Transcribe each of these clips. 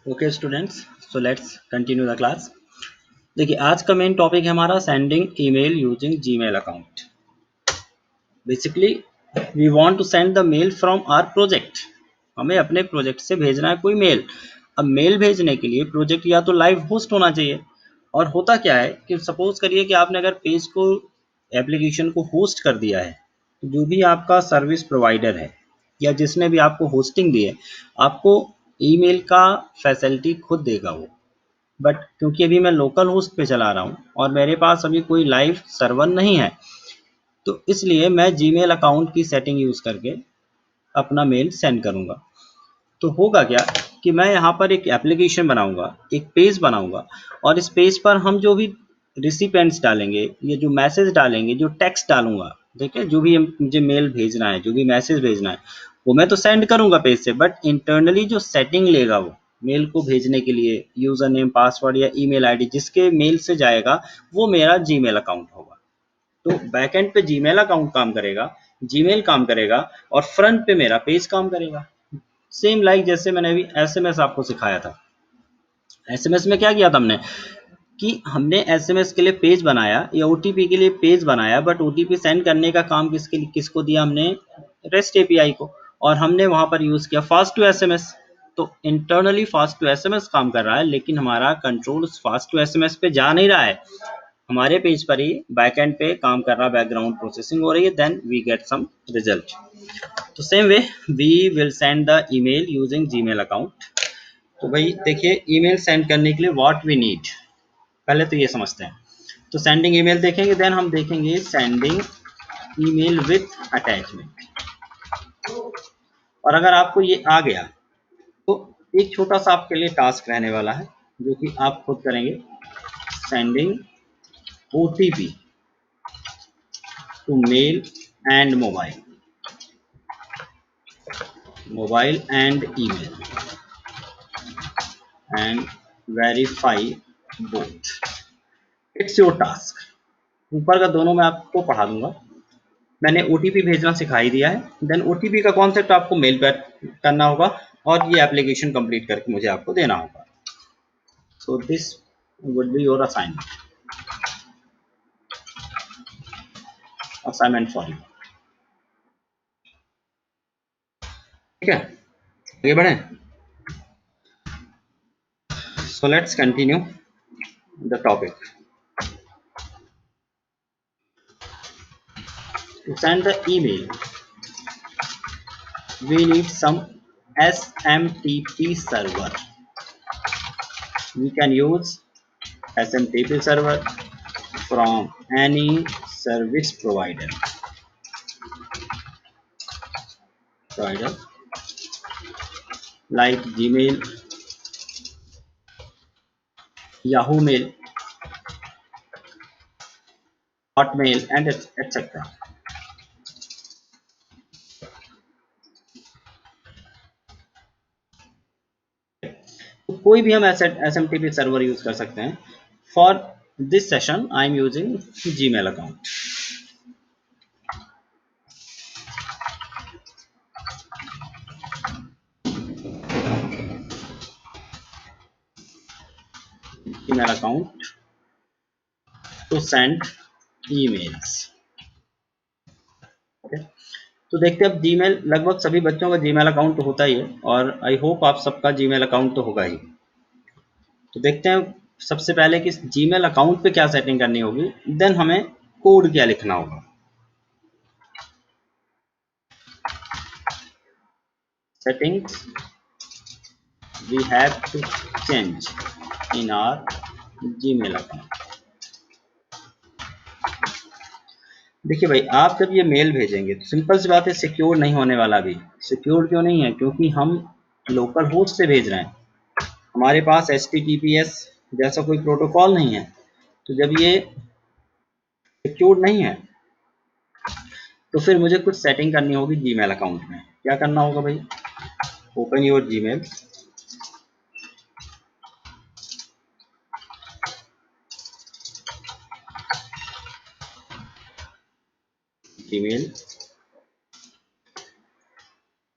Okay students, so let's continue the class. देखिए, आज का मेन टॉपिक है हमारा sending email using Gmail account. Basically we want to send the mail from our project. हमें अपने project से भेजना है कोई मेल। अब मेल भेजने के लिए प्रोजेक्ट या तो लाइव होस्ट होना चाहिए। और होता क्या है कि सपोज करिए कि आपने अगर पेज को एप्लीकेशन को होस्ट कर दिया है, तो जो भी आपका सर्विस प्रोवाइडर है या जिसने भी आपको होस्टिंग दी है, आपको ईमेल का फैसिलिटी खुद देगा वो। बट क्योंकि अभी मैं लोकल होस्ट पे चला रहा हूँ और मेरे पास अभी कोई लाइव सर्वर नहीं है, तो इसलिए मैं जीमेल अकाउंट की सेटिंग यूज़ करके अपना मेल सेंड करूँगा। तो होगा क्या कि मैं यहाँ पर एक एप्लीकेशन बनाऊँगा, एक पेज बनाऊँगा, और इस पेज पर हम जो भी रिसिपेंट्स डालेंगे, ये जो मैसेज डालेंगे, जो टेक्स्ट डालूंगा, ठीक है, जो भी मुझे मेल भेजना है, जो भी मैसेज भेजना है, वो मैं तो सेंड करूँगा पेज से। बट इंटरनली जो सेटिंग लेगा वो मेल को भेजने के लिए, यूज़र नेम, पासवर्ड या ईमेल आईडी जिसके मेल से जाएगा, वो मेरा जीमेल अकाउंट होगा। तो बैकएंड पे जीमेल अकाउंट काम करेगा, जीमेल काम करेगा, और फ्रंट पे मेरा पेज काम करेगा। सेम लाइक जैसे मैंने अभी एसएमएस आपको सिखाया था। एसएमएस में क्या किया था हमने कि हमने एसएमएस के लिए पेज बनाया या ओटीपी के लिए पेज बनाया, बट ओटीपी सेंड करने का काम किसको दिया हमने? रेस्ट एपीआई को। और हमने वहां पर यूज किया फास्ट टू एसएमएस। तो इंटरनली फास्ट टू एसएमएस काम कर रहा है, लेकिन हमारा कंट्रोल फास्ट टू एसएमएस पे जा नहीं रहा है, हमारे पेज पर ही बैकएंड पे काम कर रहा, बैकग्राउंड प्रोसेसिंग हो रही है, then we get some result. तो same way we will send the email using Gmail account. तो भाई देखिए, ईमेल सेंड करने के लिए व्हाट वी नीड, पहले तो ये समझते हैं। तो सेंडिंग ईमेल देखेंगे, देन हम देखेंगे सेंडिंग ईमेल विथ अटैचमेंट। और अगर आपको ये आ गया तो एक छोटा सा आपके लिए टास्क रहने वाला है, जो कि आप खुद करेंगे। Sending OTP to mail and mobile and email and verify both. It's your task. ऊपर का दोनों मैं आपको पढ़ा दूंगा। मैंने ओटीपी भेजना सिखा ही दिया है, देन ओटीपी का कॉन्सेप्ट आपको मेल पर करना होगा और ये एप्लीकेशन कंप्लीट करके मुझे आपको देना होगा। So this would be your assignment for you. ठीक है, आगे बढ़े। So let's continue the topic. To send the email we need some SMTP server. We can use SMTP server from any service provider like Gmail, Yahoo Mail, Hotmail, and etc. तो कोई भी हम SMTP server use कर सकते हैं। For this session I am using Gmail account. Gmail account to send emails. तो देखते हैं अब जीमेल, लगभग सभी बच्चों का जीमेल अकाउंट तो होता ही है, और आई होप आप सबका जीमेल अकाउंट तो होगा ही। तो देखते हैं सबसे पहले कि जीमेल अकाउंट पे क्या सेटिंग करनी होगी, देन हमें कोड क्या लिखना होगा। Settings we have to change in our Gmail account. देखिए भाई, आप जब ये मेल भेजेंगे तो सिंपल सी बात है, सिक्योर नहीं होने वाला। भी सिक्योर क्यों नहीं है? क्योंकि हम लोकल होस्ट से भेज रहे हैं, हमारे पास HTTPS जैसा कोई प्रोटोकॉल नहीं है। तो जब ये सिक्योर नहीं है तो फिर मुझे कुछ सेटिंग करनी होगी जीमेल अकाउंट में। क्या करना होगा भाई? Open your Gmail,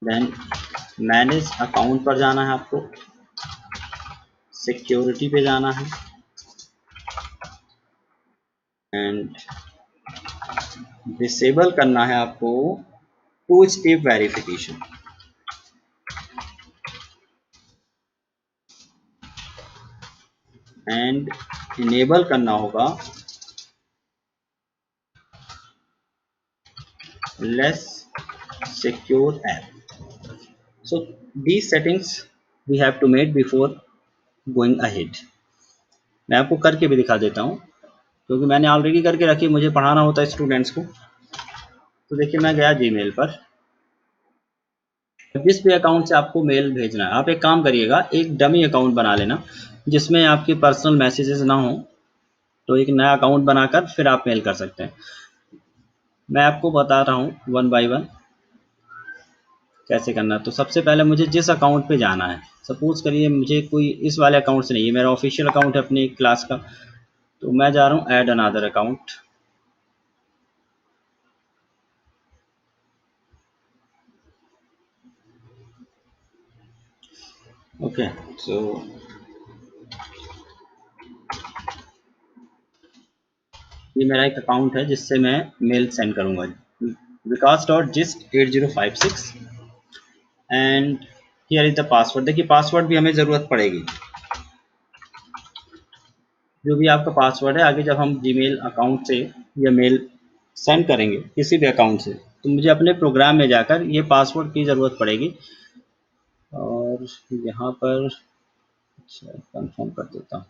then manage account पर जाना है आपको। सिक्योरिटी पे जाना है एंड डिसेबल करना है आपको two step verification and enable करना होगा less secure app. So these settings we have to make before going ahead। मैं आपको करके भी दिखा देता हूँ क्योंकि मैंने ऑलरेडी करके रखी, मुझे पढ़ाना होता है स्टूडेंट्स को। तो देखिए मैं गया जीमेल पर, जिस भी अकाउंट से आपको मेल भेजना है आप एक काम करिएगा, एक डमी अकाउंट बना लेना जिसमें आपके पर्सनल मैसेजेस ना हो। तो एक नया अकाउंट बनाकर फिर आप मेल कर सकते हैं। मैं आपको बता रहा हूँ वन बाय वन कैसे करना है। तो सबसे पहले मुझे जिस अकाउंट पे जाना है, सपोज करिए मुझे कोई इस वाले अकाउंट से नहीं है, मेरा ऑफिशियल अकाउंट है अपनी क्लास का, तो मैं जा रहा हूँ add another account. Okay so ये मेरा एक अकाउंट है जिससे मैं मेल सेंड करूंगा, vikas.gist8056 and here is the password. देखिए पासवर्ड भी हमें ज़रूरत पड़ेगी, जो भी आपका पासवर्ड है आगे जब हम जीमेल अकाउंट से या मेल सेंड करेंगे किसी भी अकाउंट से तो मुझे अपने प्रोग्राम में जाकर ये पासवर्ड की ज़रूरत पड़ेगी। और यहाँ पर अच्छा कंफर्म कर देता हूँ।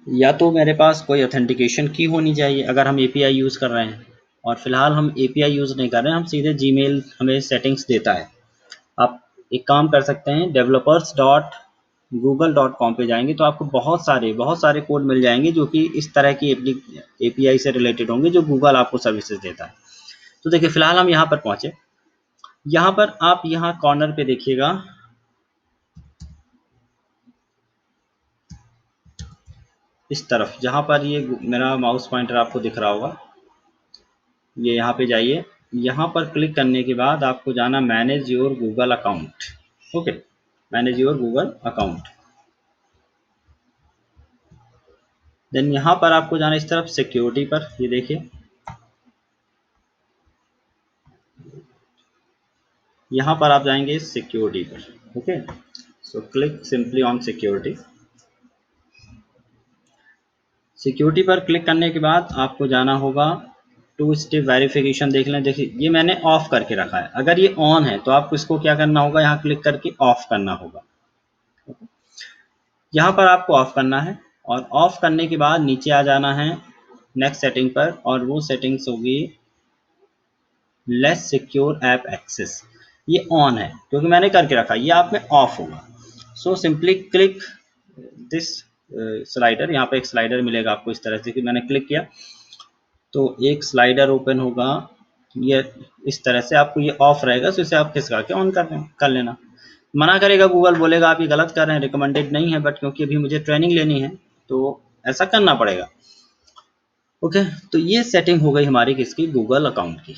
या तो मेरे पास कोई ऑथेंटिकेशन की होनी चाहिए अगर हम एपीआई यूज़ कर रहे हैं, और फिलहाल हम एपीआई यूज़ नहीं कर रहे हैं, हम सीधे जीमेल हमें सेटिंग्स देता है। आप एक काम कर सकते हैं, developers.google.com पे जाएंगे तो आपको बहुत सारे कोड मिल जाएंगे जो कि इस तरह की एपीआई से रिलेटेड होंगे जो गूगल आपको सर्विसेज देता है। तो देखिए फिलहाल हम यहाँ पर पहुँचे, यहाँ पर आप यहाँ कॉर्नर पे देखिएगा इस तरफ, जहाँ पर ये मेरा माउस पॉइंटर आपको दिख रहा होगा, ये यहाँ पे जाइए। यहाँ पर क्लिक करने के बाद आपको जाना manage your Google account. Okay, manage your Google account. Then यहाँ पर आपको जाना इस तरफ सिक्योरिटी पर, ये देखिए यहाँ पर आप जाएंगे सिक्योरिटी पर। Okay so click simply on security. Security पर क्लिक करने के बाद आपको जाना होगा टू स्टेप वेरिफिकेशन। देख लें, देखिए ये मैंने ऑफ करके रखा है, अगर ये ऑन है तो आपको इसको क्या करना होगा, यहाँ क्लिक करके ऑफ करना होगा। यहाँ पर आपको ऑफ करना है और ऑफ करने के बाद नीचे आ जाना है नेक्स्ट सेटिंग पर, और वो सेटिंग्स होगी लेस सिक्योर ऐप एक्सेस। ये ऑन है क्योंकि मैंने करके रखा, ये आप में ऑफ होगा। So simply click this slider, यहाँ पे एक स्लाइडर मिलेगा आपको इस तरह से कि मैंने क्लिक किया तो एक स्लाइडर ओपन होगा, ये इस तरह से आपको ये ऑफ रहेगा, तो इसे आप खिसका के ऑन कर लेना। मना करेगा गूगल, बोलेगा आप ये गलत कर रहे हैं, रिकमेंडेड नहीं है, बट क्योंकि अभी मुझे ट्रेनिंग लेनी है तो ऐसा करना पड़ेगा। ओके तो ये सेटिंग हो गई हमारी किसकी, गूगल अकाउंट की।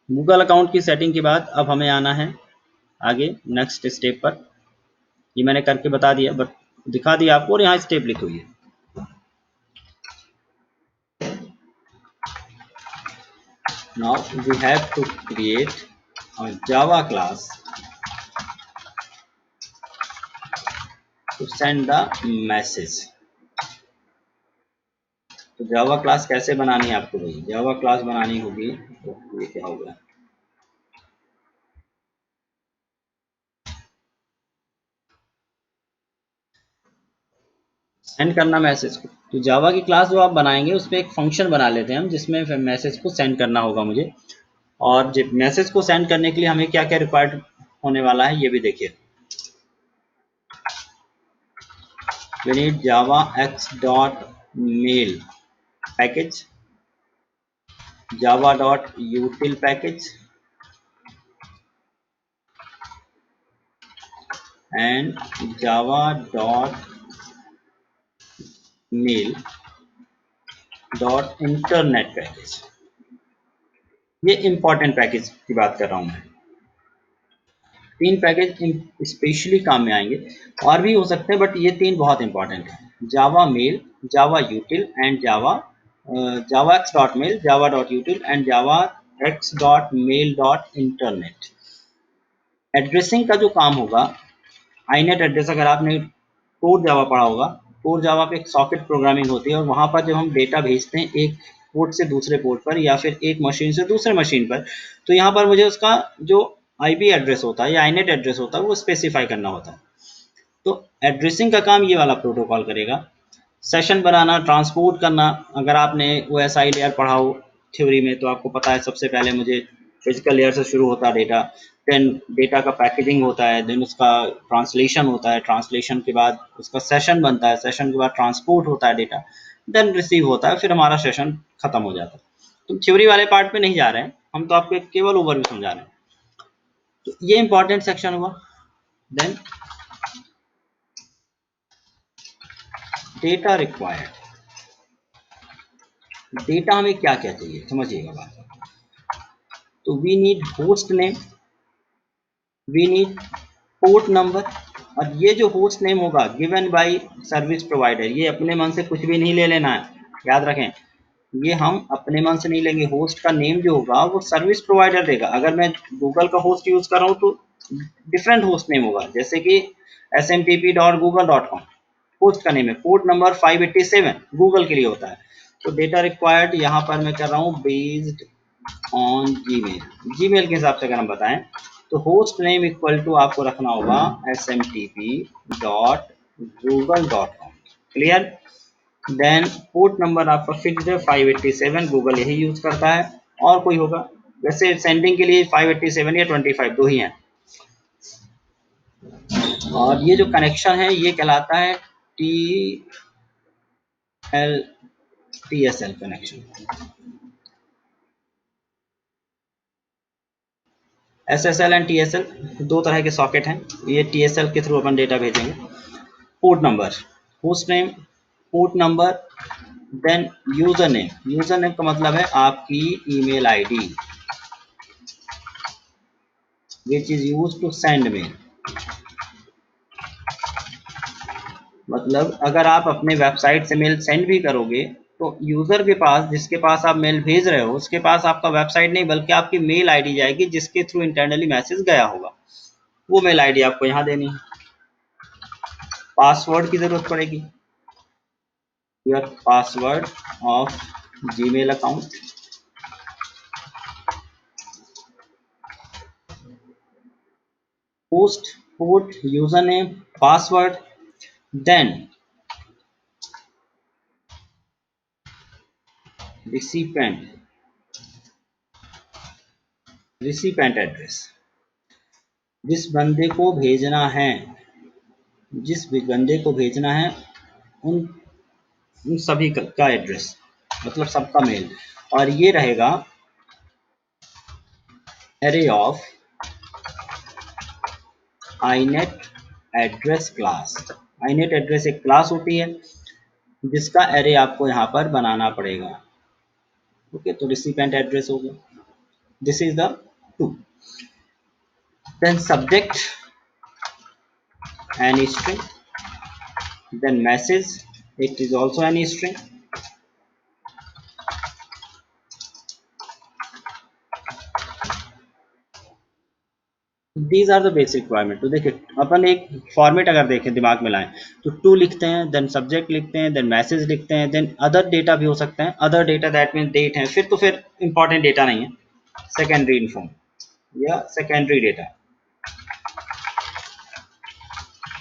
गूगल अकाउंट की सेटिंग के बाद अब हमें आना है आगे नेक्स्ट स्टेप पर। ये मैंने करके बता दिया, बट दिखा दिया आपको, और यहाँ स्टेप लिखी हुई है। Now we have to create a Java class to send the message। तो जावा क्लास कैसे बनानी है आपको भाई, जावा क्लास बनानी होगी तो ये क्या होगा, सेंड करना मैसेज को। तो जावा की क्लास जो आप बनाएंगे उस पर एक फंक्शन बना लेते हैं हम जिसमें मैसेज को सेंड करना होगा मुझे। और मैसेज को सेंड करने के लिए हमें क्या क्या रिक्वायर्ड होने वाला है ये भी देखिए। We need Java x dot mail package, Java dot util package and Java dot mail dot internet package. ये इंपॉर्टेंट पैकेज की बात कर रहा हूँ मैं। 3 पैकेज स्पेशली काम में आएंगे, और भी हो सकते हैं बट ये 3 बहुत इंपॉर्टेंट है। Java mail, Java util and Java x dot mail, Java dot util and Java x dot mail dot internet. Addressing का जो काम होगा, आईनेट एड्रेस, अगर आपने कोर जावा पढ़ा होगा, कोर जावा पे एक सॉकेट प्रोग्रामिंग होती है और वहाँ पर जब हम डेटा भेजते हैं एक पोर्ट से दूसरे पोर्ट पर या फिर एक मशीन से दूसरे मशीन पर, तो यहाँ पर मुझे उसका जो आईपी एड्रेस होता है या आईनेट एड्रेस होता है वो स्पेसिफाई करना होता है। तो एड्रेसिंग का काम ये वाला प्रोटोकॉल करेगा। सेशन बनाना, ट्रांसपोर्ट करना, अगर आपने ओएसआई लेयर पढ़ा हो थ्योरी में तो आपको पता है सबसे पहले मुझे फिजिकल लेयर से शुरू होता है डेटा, देन डेटा का पैकेजिंग होता है, देन उसका ट्रांसलेशन होता है, ट्रांसलेशन के बाद उसका सेशन बनता है, सेशन के बाद ट्रांसपोर्ट होता है डेटा, देन रिसीव होता है, फिर हमारा सेशन खत्म हो जाता है। तो थ्योरी वाले पार्ट पे नहीं जा रहे हैं हम, तो आपको केवल ओवरव्यू समझा रहे हैं। तो ये इंपॉर्टेंट सेक्शन हुआ। देन डेटा रिक्वायर्ड, डेटा हमें क्या क्या चाहिए समझिएगा बात। तो we need host name, we need port number, और ये जो होस्ट नेम होगा गिवन बाय सर्विस प्रोवाइडर, ये अपने मन से कुछ भी नहीं ले लेना है, याद रखें, ये हम अपने मन से नहीं लेंगे। होस्ट का नेम जो होगा वो सर्विस प्रोवाइडर देगा। अगर मैं गूगल का होस्ट यूज कर रहा हूँ तो डिफरेंट होस्ट नेम होगा, जैसे कि smtp.google.com होस्ट का नेम है, पोर्ट नंबर 587 गूगल के लिए होता है। तो डेटा रिक्वायर्ड यहाँ पर मैं कर रहा हूँ बेस्ड ऑन जीमेल, जीमेल के हिसाब से अगर हम बताएं तो होस्ट नेम इक्वल टू आपको रखना होगा smtp.google.com, clear. Then port number आपका फिक्स्ड है 587, गूगल यही यूज करता है, और कोई होगा, वैसे सेंडिंग के लिए 587 या 25 दो ही हैं। और ये जो कनेक्शन है ये कहलाता है TSL connection. SSL and TSL दो तरह के सॉकेट हैं, ये TSL के थ्रू अपन डेटा भेजेंगे। Port number, host name, port number, then user name, user name का मतलब है आपकी email ID which is used to send mail. मतलब अगर आप अपने वेबसाइट से मेल सेंड भी करोगे तो यूजर के पास, जिसके पास आप मेल भेज रहे हो उसके पास आपका वेबसाइट नहीं बल्कि आपकी मेल आईडी जाएगी जिसके थ्रू इंटरनली मैसेज गया होगा, वो मेल आईडी आपको यहाँ देनी है। पासवर्ड की जरूरत पड़ेगी, your password of Gmail account, host, port, user name, password, then recipient address, जिस बंदे को भेजना है, जिस भी बंदे को भेजना है उन उन सभी का एड्रेस, मतलब सबका मेल। और ये रहेगा array of inet address class. Inet address एक क्लास होती है जिसका एरे आपको यहाँ पर बनाना पड़ेगा। ओके, तो रिसिपेंट एड्रेस हो गया, this is the to. Then subject any string, then message it is also any string, these are the basic requirement. तो देखिए अपन एक फॉर्मेट अगर देखें दिमाग में लाएं तो टू लिखते हैं, देन सब्जेक्ट लिखते हैं, देन मैसेज लिखते हैं, देन अदर डेटा भी हो सकते हैं, other data that mean date है, फिर तो फिर इंपॉर्टेंट डेटा नहीं है, सेकेंडरी इन्फॉर्म या secondary data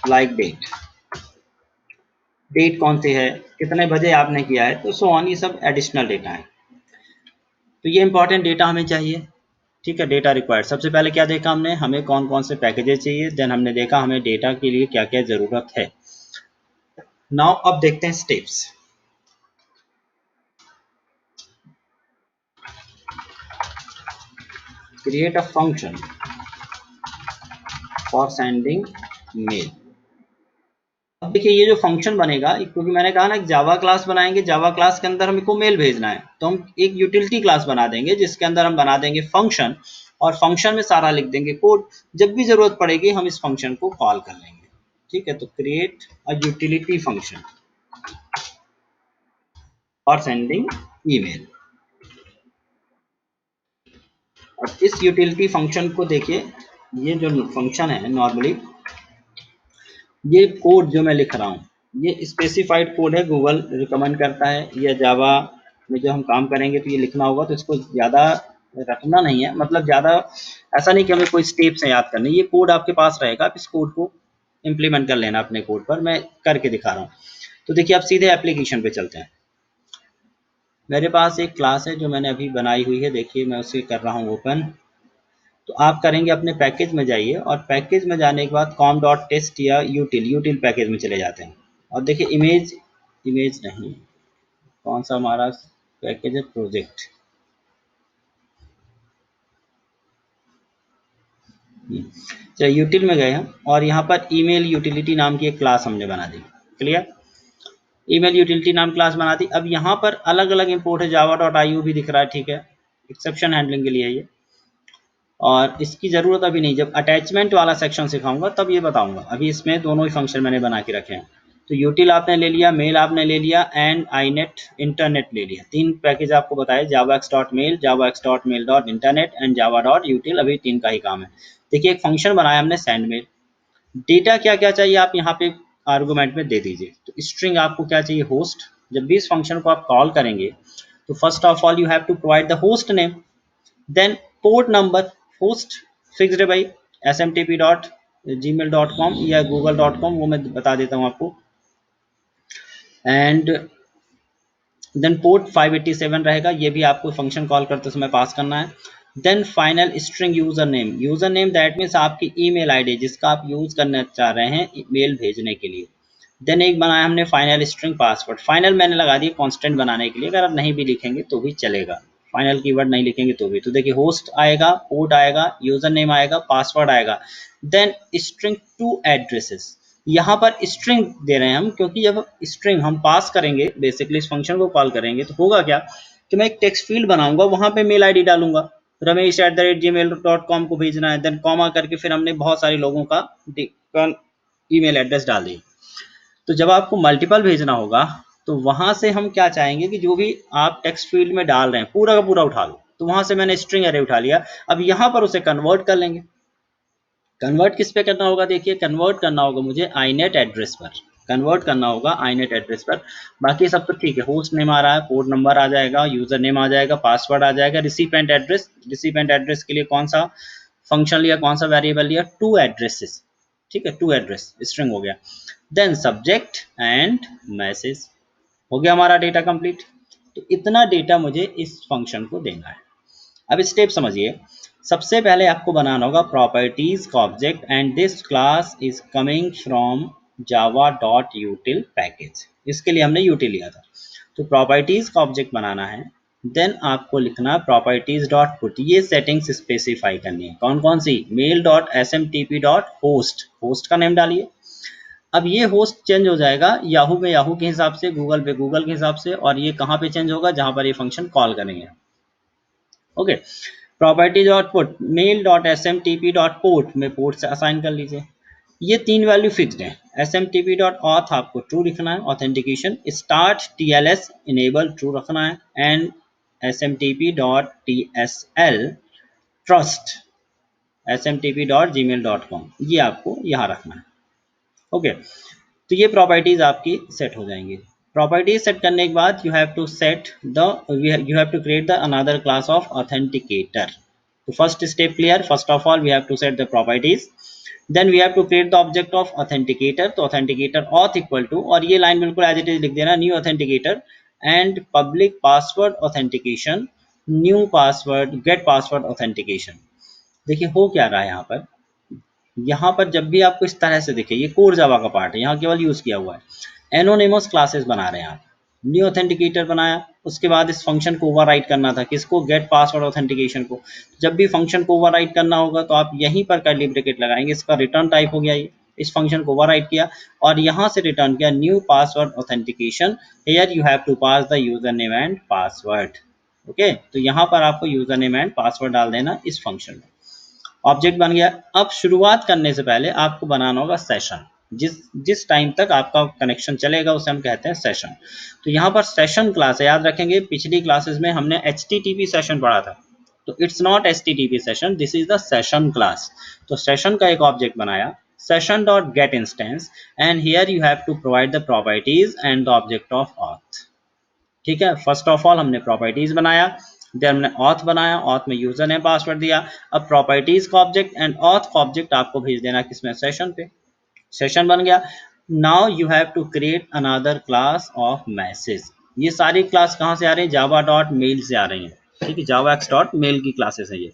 like date, date कौन सी है, कितने बजे आपने किया है, तो सो ऑन, ये सब एडिशनल डेटा है। तो ये इंपॉर्टेंट डेटा हमें चाहिए, ठीक है। डेटा रिक्वायर्ड, सबसे पहले क्या देखा हमने, हमें कौन कौन से पैकेजेस चाहिए, देन हमने देखा हमें डेटा के लिए क्या क्या जरूरत है। नाउ अब देखते हैं steps. Create a function for sending mail. अब देखिए ये जो फंक्शन बनेगा, क्योंकि मैंने कहा ना जावा क्लास बनाएंगे, जावा क्लास के अंदर हमको मेल भेजना है तो हम एक यूटिलिटी क्लास बना देंगे जिसके अंदर हम बना देंगे फंक्शन, और फंक्शन में सारा लिख देंगे कोड। जब भी जरूरत पड़ेगी हम इस फंक्शन को कॉल कर लेंगे। ठीक है, तो क्रिएट अ यूटिलिटी फंक्शन और सेंडिंग ईमेल। अब इस यूटिलिटी फंक्शन को देखिए, ये जो फंक्शन है नॉर्मली, ये कोड जो मैं लिख रहा हूँ ये स्पेसिफाइड कोड है, गूगल रिकमेंड करता है। ये जावा में जो हम काम करेंगे तो ये लिखना होगा, तो इसको ज़्यादा रखना नहीं है, मतलब ज़्यादा ऐसा नहीं कि हमें कोई स्टेप्स याद करने, ये कोड आपके पास रहेगा, आप इस कोड को इम्प्लीमेंट कर लेना अपने कोड पर। मैं करके दिखा रहा हूँ। तो देखिए, आप सीधे एप्लीकेशन पे चलते हैं। मेरे पास एक क्लास है जो मैंने अभी बनाई हुई है, देखिए मैं उसे कर रहा हूँ ओपन। तो आप करेंगे अपने पैकेज में जाइए, और पैकेज में जाने के बाद com डॉट टेस्ट या यूटिल पैकेज में चले जाते हैं। और देखिए इमेज नहीं, कौन सा हमारा पैकेज है, प्रोजेक्ट। चलिए यूटिल में गए हम, और यहाँ पर ईमेल यूटिलिटी नाम की एक क्लास हमने बना दी। क्लियर, ईमेल यूटिलिटी नाम क्लास बना दी। अब यहाँ पर अलग अलग इंपोर्ट है, जावा डॉट आई भी दिख रहा है, ठीक है, एक्सेप्शन हैंडलिंग के लिए ये, और इसकी ज़रूरत अभी नहीं, जब अटैचमेंट वाला सेक्शन सिखाऊंगा तब ये बताऊंगा। अभी इसमें दोनों ही फंक्शन मैंने बना के रखे हैं। तो यूटिल आपने ले लिया, मेल आपने ले लिया, एंड आईनेट इंटरनेट ले लिया। 3 पैकेज आपको बताए, javax dot mail, javax dot mail dot internet and Java dot util. अभी 3 का ही काम है। देखिए एक फंक्शन बनाया हमने सेंड मेल। डेटा क्या क्या चाहिए आप यहाँ पे आर्गूमेंट में दे दीजिए। तो स्ट्रिंग आपको क्या चाहिए, होस्ट। जब भी इस फंक्शन को आप कॉल करेंगे तो first of all you have to provide the host name, then port number, host fixed है भाई, smtp.gmail.com या google.com, वो मैं बता देता हूँ आपको। एंड देन पोर्ट 587 रहेगा, ये भी आपको फंक्शन कॉल करते समय पास करना है। Then final string user name that means आपकी ईमेल आईडी जिसका आप यूज करना चाह रहे हैं मेल भेजने के लिए। देन एक बनाया हमने फाइनल स्ट्रिंग पासवर्ड, फाइनल मैंने लगा दिया कांस्टेंट बनाने के लिए, अगर आप नहीं भी लिखेंगे तो भी चलेगा, फाइनल कीवर्ड नहीं लिखेंगे तो भी। तो देखिए होस्ट आएगा, पोर्ट आएगा, यूजर नेम आएगा, पासवर्ड आएगा, देन स्ट्रिंग टू एड्रेसेस। यहाँ पर स्ट्रिंग दे रहे हैं हम, क्योंकि जब स्ट्रिंग हम पास करेंगे बेसिकली इस फंक्शन को कॉल करेंगे तो होगा क्या कि मैं एक टेक्स्ट फील्ड बनाऊंगा, वहां पे मेल आईडी डालूंगा, ramesh@gmail.com को भेजना है, देन कॉमा करके फिर हमने बहुत सारे लोगों का ईमेल एड्रेस डाल दिया। तो जब आपको मल्टीपल भेजना होगा तो वहां से हम क्या चाहेंगे कि जो भी आप टेक्स्ट फील्ड में डाल रहे हैं पूरा का पूरा उठा लो। तो वहां से मैंने स्ट्रिंग अरे उठा लिया। अब यहाँ पर उसे कन्वर्ट कर लेंगे। कन्वर्ट किस पे करना होगा, देखिए कन्वर्ट करना होगा मुझे आईनेट एड्रेस पर, कन्वर्ट करना होगा आईनेट एड्रेस पर। बाकी सब तो ठीक है, होस्ट नेम आ रहा है, पोर्ट नंबर आ जाएगा, यूजर नेम आ जाएगा, पासवर्ड आ जाएगा, रिसिपेंट एड्रेस के लिए कौन सा फंक्शन लिया, कौन सा वेरिएबल लिया, टू एड्रेसेस। ठीक है, टू एड्रेस स्ट्रिंग हो गया। देन सब्जेक्ट एंड मैसेज, हो गया हमारा डेटा कंप्लीट। तो इतना डेटा मुझे इस फंक्शन को देना है। अब स्टेप समझिए। सबसे पहले आपको बनाना होगा प्रॉपर्टीज का object, and this class is coming from Java dot util package. इसके लिए हमने यूटिल लिया था। तो प्रॉपर्टीज का ऑब्जेक्ट बनाना है। देन आपको लिखना प्रॉपर्टीज डॉट पुट, ये सेटिंग्स स्पेसिफाई करनी है। कौन कौन सी, mail dot smtp dot host, host का नेम डालिए। अब ये होस्ट चेंज हो जाएगा याहू में याहू के हिसाब से, गूगल पे गूगल के हिसाब से, और ये कहाँ पे चेंज होगा, जहां पर ये फंक्शन कॉल करेंगे। Okay, property dot put mail dot smtp dot port में पोर्ट से असाइन कर लीजिए। ये 3 वैल्यू फिक्स्ड है। smtp डॉट ऑथ आपको ट्रू लिखना है, authentication. Start tls enable true रखना है, and smtp dot tsl trust smtp dot gmail.com, ये आपको यहाँ रखना है। ओके, तो ये प्रॉपर्टीज आपकी सेट हो जाएंगी। प्रॉपर्टीज सेट करने के बाद you have to create the another class of authenticator. तो first step clear, first of all we have to set the properties, then we have to create the object of authenticator. तो authenticator auth equal to, और ये line बिल्कुल as it is लिख देना, new authenticator and public password authentication, new password get password authentication. देखिए हो क्या रहा है यहाँ पर, यहाँ पर जब भी आपको इस तरह से दिखे, ये कोर जावा का पार्ट है, यहाँ केवल यूज किया हुआ है। एनोनिमस क्लासेस बना रहे हैं आप, न्यू ऑथेंटिकेटर बनाया, उसके बाद इस फंक्शन को ओवरराइट करना था, किसको, गेट पासवर्ड ऑथेंटिकेशन को। जब भी फंक्शन को ओवरराइट करना होगा तो आप यहीं पर कर्ली ब्रैकेट लगाएंगे, इसका रिटर्न टाइप हो गया ये, इस फंक्शन को ओवरराइट किया और यहाँ से रिटर्न किया new password authentication. Here you have to pass the user name and password. Okay, तो यहाँ पर आपको यूजर नेम एंड पासवर्ड डाल देना इस फंक्शन में। ऑब्जेक्ट बन गया। अब शुरुआत करने से पहले आपको बनाना होगा सेशन। जिस जिस टाइम तक आपका कनेक्शन चलेगा उसे हम कहते हैं सेशन। तो यहाँ पर सेशन क्लास है, याद रखेंगे पिछली क्लासेस में हमने HTTP सेशन पढ़ा था, तो it's not HTTP session, this is the session class. तो सेशन का एक ऑब्जेक्ट बनाया, session dot get instance, and here you have to provide the properties and the object of auth. ठीक है, फर्स्ट ऑफ ऑल हमने properties बनाया, देन हमने ऑथ बनाया, ऑथ में यूजर ने पासवर्ड दिया। अब प्रॉपर्टीज का ऑब्जेक्ट एंड ऑथ का ऑब्जेक्ट आपको भेज देना किसमें, सेशन पे। सेशन बन गया। Now you have to create another class of message. ये सारी क्लास कहाँ से आ रही है, जावा डॉट मेल से आ रही है। ठीक है, जावा एक्स डॉट मेल की क्लासेस है ये।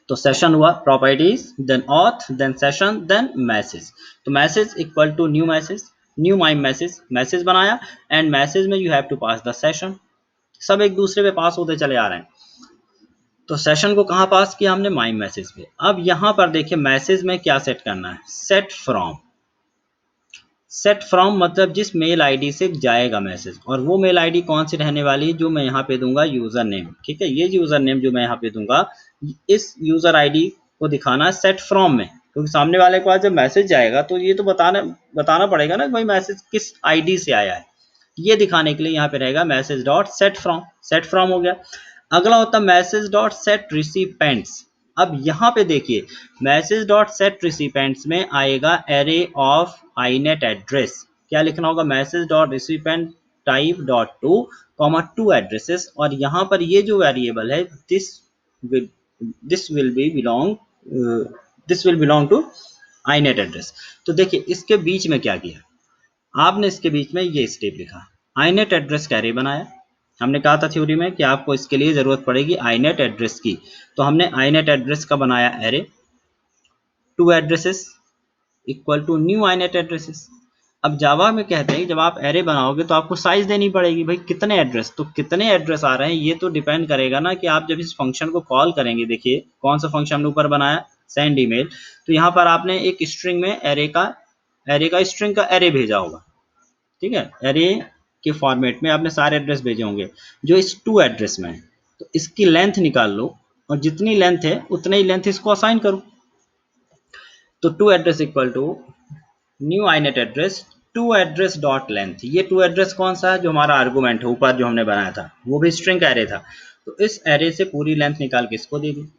तो सेशन हुआ, properties, then auth, then session, then message. तो message equal to new message, new my message, message बनाया, एंड मैसेज में you have to pass the session. सब एक दूसरे पे पास होते चले आ रहे हैं। तो सेशन को कहाँ पास किया हमने, माई मैसेज पे। अब यहाँ पर देखिए मैसेज में क्या सेट करना है, सेट फ्रॉम। सेट फ्रॉम मतलब जिस मेल आईडी से जाएगा मैसेज, और वो मेल आईडी कौन सी रहने वाली है, जो मैं यहाँ पे दूंगा यूजर नेम। ठीक है, ये यूजर नेम जो मैं यहाँ पे दूंगा, इस यूजर आईडी को दिखाना है सेट फ्रॉम में, क्योंकि सामने वाले के पास जब मैसेज जाएगा तो ये तो बताना पड़ेगा ना भाई मैसेज किस आईडी से आया है। ये दिखाने के लिए यहाँ पे रहेगा message dot set from, set from हो गया। अगला होता है मैसेज डॉट सेट रिसिपेंट्स। अब यहाँ पे देखिए मैसेज डॉट सेट रिसिपेंट्स में आएगा एरे ऑफ आईनेट एड्रेस। क्या लिखना होगा, message dot recipient type dot to comma to addresses, और यहाँ पर ये जो वेरिएबल है this will belong to inet address. तो देखिए इसके बीच में क्या किया आपने, इसके बीच में ये स्टेप लिखा, आईनेट एड्रेस का एरे बनाया। हमने कहा था थ्योरी में कि आपको इसके लिए जरूरत पड़ेगी आईनेट एड्रेस की, तो हमने आईनेट एड्रेस का बनाया array, to addresses equal to new inet addresses. अब जावा में कहते हैं जब आप एरे बनाओगे तो आपको साइज देनी पड़ेगी, भाई कितने एड्रेस, तो कितने एड्रेस आ रहे हैं ये तो डिपेंड करेगा ना कि आप जब इस फंक्शन को कॉल करेंगे। देखिए कौन सा फंक्शन हमने ऊपर बनाया, सेंड ईमेल, तो यहाँ पर आपने एक स्ट्रिंग में एरे का स्ट्रिंग का एरे भेजा होगा। ठीक है, एरे के फॉर्मेट में आपने सारे एड्रेस भेजे होंगे जो इस टू एड्रेस में है। तो इसकी लेंथ निकाल लो, और जितनी लेंथ है उतने ही लेंथ इसको असाइन करो। तो to address equal to new inet address, to address dot length. ये टू एड्रेस कौन सा है, जो हमारा आर्गूमेंट है ऊपर जो हमने बनाया था, वो भी स्ट्रिंग का एरे था। तो इस एरे से पूरी लेंथ निकाल के इसको दे दी।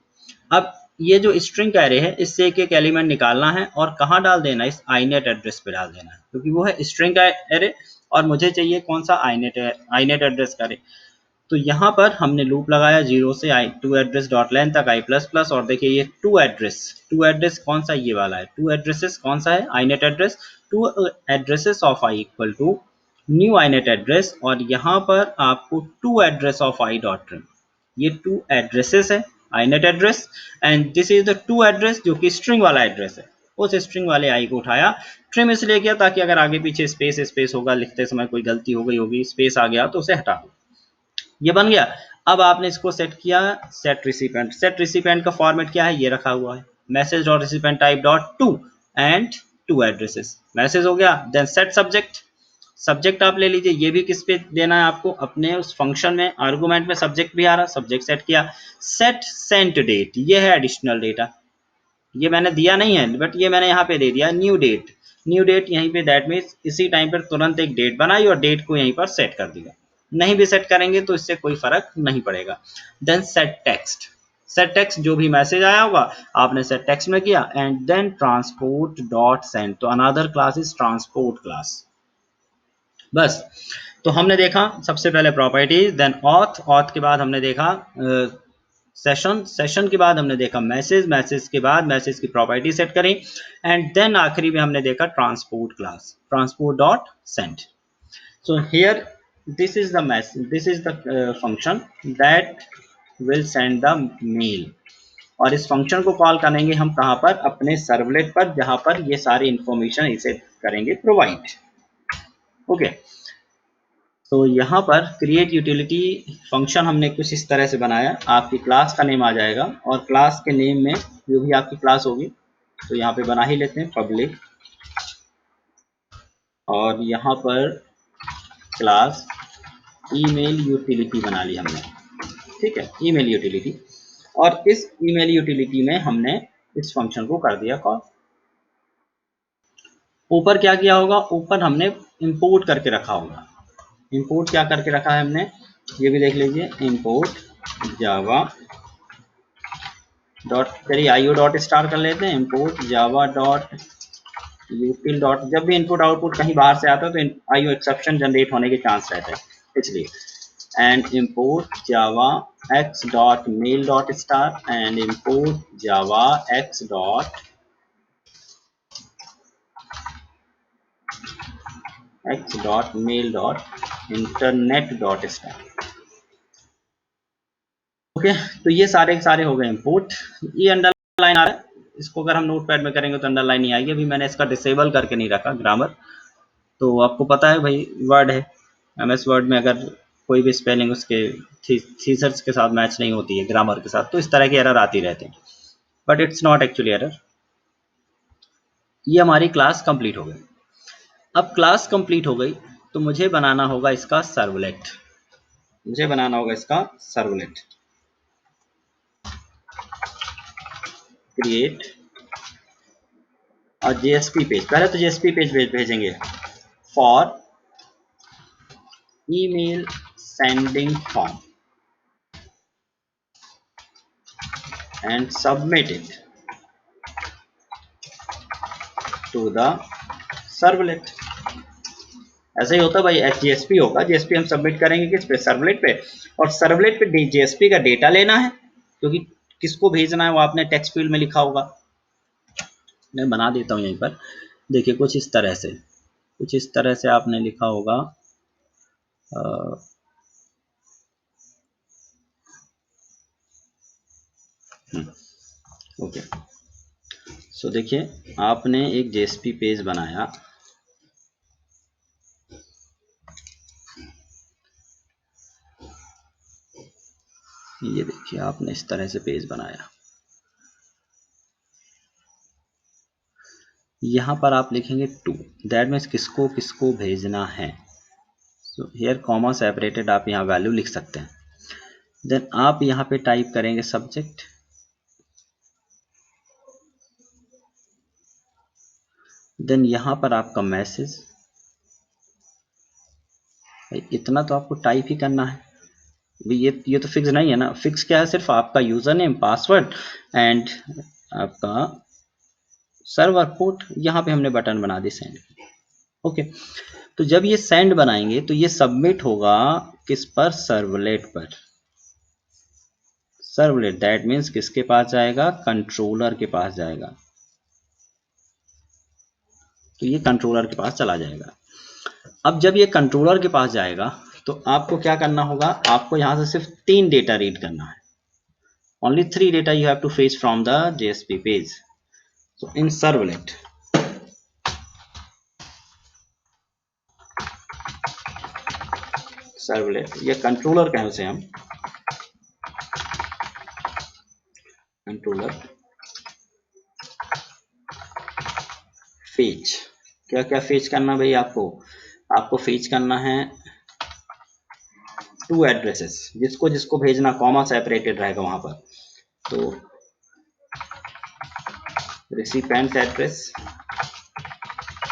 अब ये जो स्ट्रिंग का एरे है इससे एक एक एलिमेंट निकालना है और कहाँ डाल देना है, इस आईनेट एड्रेस पे डाल देना है, क्योंकि वो है स्ट्रिंग का एरे और मुझे चाहिए कौन सा, आईनेट एड्रेस का एरे। तो यहाँ पर हमने लूप लगाया जीरो से आई टू एड्रेस डॉट लेंथ तक आई प्लस प्लस, और देखिए ये टू एड्रेस कौन सा, ये वाला है, टू एड्रेसेस कौन सा है, inet address, to addresses of i equal to new inet address, और यहाँ पर आपको to address of i dot trim. ये टू एड्रेसेस है, inet address, and this is the to address जो कि स्ट्रिंग वाला एड्रेस है। उस स्ट्रिंग वाले आई को उठाया, ट्रिम इसलिए किया ताकि अगर आगे पीछे स्पेस स्पेस होगा, लिखते समय कोई गलती हो गई होगी, स्पेस आ गया तो उसे हटा दो। ये बन गया। अब आपने इसको सेट किया, सेट रिसिपेंट। सेट रिसिपेंट का फॉर्मेट क्या है, ये रखा हुआ है, message dot recipient type dot to and to addresses, message हो गया। देन सेट सब्जेक्ट, सब्जेक्ट आप ले लीजिए, ये भी किस पे देना है आपको, अपने उस फंक्शन में आर्गुमेंट में सब्जेक्ट भी आ रहा, सब्जेक्ट सेट किया। सेट सेंट डेट, ये है एडिशनल डेटा, ये मैंने दिया नहीं है बट ये मैंने यहाँ पे दे दिया न्यू डेट। न्यू डेट यहीं पे, दैट मीन्स इसी टाइम पर तुरंत एक डेट बनाई और डेट को यहीं पर सेट कर दिया। नहीं भी सेट करेंगे तो इससे कोई फर्क नहीं पड़ेगा। Then set text, set text जो भी मैसेज आया होगा आपने सेट टेक्स्ट में किया, and then transport dot send, तो another class is transport class. बस, तो हमने देखा सबसे पहले प्रॉपर्टीज, देन ऑथ, ऑथ के बाद हमने देखा सेशन, सेशन के बाद हमने देखा मैसेज, मैसेज के बाद मैसेज की प्रॉपर्टी सेट करी, एंड देन आखिरी में हमने देखा transport class, transport dot send. So here this is the message, this is the function that will send the mail, और इस फंक्शन को कॉल करेंगे हम कहाँ पर, अपने सर्वलेट पर, जहाँ पर ये सारी इंफॉर्मेशन इसे करेंगे प्रोवाइड। ओके, तो यहाँ पर क्रिएट यूटिलिटी फंक्शन हमने कुछ इस तरह से बनाया, आपकी क्लास का नेम आ जाएगा और क्लास के नेम में जो भी आपकी क्लास होगी, तो यहाँ पे बना ही लेते हैं पब्लिक, और यहाँ पर क्लास ईमेल यूटिलिटी बना ली हमने। ठीक है, ईमेल यूटिलिटी। और इस ईमेल यूटिलिटी में हमने इस फंक्शन को कर दिया कॉल। ऊपर क्या किया होगा, ऊपर हमने इंपोर्ट करके रखा होगा। इंपोर्ट क्या करके रखा है हमने, ये भी देख लीजिए, इंपोर्ट जावा डॉट, चलिए आईओ डॉट स्टार कर लेते हैं, इंपोर्ट जावा डॉट यूटिल डॉट, जब भी इनपुट आउटपुट कहीं बाहर से आता है तो आईओ एक्सेप्शन जनरेट होने के चांस रहते हैं, इसलिए and import Java x dot mail dot star and import Java x dot mail dot internet dot star. Okay, तो ये सारे के सारे हो गए इंपोर्ट। ये अंडरलाइन आ रहा है, इसको अगर हम नोटपैड में करेंगे तो अंडरलाइन नहीं आएगी। अभी मैंने इसका डिसेबल करके नहीं रखा ग्रामर, तो आपको पता है भाई वर्ड है, एमएस वर्ड में अगर कोई भी स्पेलिंग उसके थीसर्स के साथ मैच नहीं होती है ग्रामर के साथ, तो इस तरह की एरर आती रहती है, but it's not actually error. ये हमारी क्लास कंप्लीट हो गई। अब क्लास कंप्लीट हो गई तो मुझे बनाना होगा इसका सर्वलेट, मुझे बनाना होगा इसका सर्वलेट। क्रिएट और जेएसपी पेज, पहले तो जेएसपी पेज भेजेंगे for email sending form and submit it to the servlet. ऐसा ही होता है भाई, जेएसपी होगा, जेएसपी हम सबमिट करेंगे किस पे, सर्वलेट पे, और सर्वलेट पे जेएसपी का डेटा लेना है, क्योंकि किसको भेजना है वो आपने टेक्स्ट फील्ड में लिखा होगा। मैं बना देता हूँ यहीं पर, देखिए कुछ इस तरह से, कुछ इस तरह से आपने लिखा होगा। ओके, सो देखिए आपने एक जेएसपी पेज बनाया, ये देखिए आपने इस तरह से पेज बनाया। यहाँ पर आप लिखेंगे टू, दैट मीन्स किसको किसको भेजना है। सो हियर कॉमा सेपरेटेड आप यहाँ वैल्यू लिख सकते हैं। देन आप यहाँ पे टाइप करेंगे सब्जेक्ट, देन यहाँ पर आपका मैसेज, इतना तो आपको टाइप ही करना है। ये तो फिक्स नहीं है ना, फिक्स क्या है, सिर्फ आपका यूजर नेम पासवर्ड एंड आपका सर्वर पोर्ट। यहाँ पे हमने बटन बना दी सेंड। ओके, तो जब ये सेंड बनाएंगे तो ये सबमिट होगा किस पर, सर्वलेट पर। सर्वलेट दैट मीन्स किसके पास जाएगा, कंट्रोलर के पास जाएगा, तो ये कंट्रोलर के पास चला जाएगा। अब जब ये कंट्रोलर के पास जाएगा तो आपको क्या करना होगा, आपको यहां से सिर्फ 3 डेटा रीड करना है। only 3 data you have to fetch from the JSP page. So in servlet, ये कंट्रोलर कहें उसे हम, कंट्रोलर फेच, क्या क्या फेच करना भाई, आपको फेच करना है 2 एड्रेसेस, जिसको जिसको भेजना कॉमा सेपरेटेड रहेगा वहां पर। तो recipient address,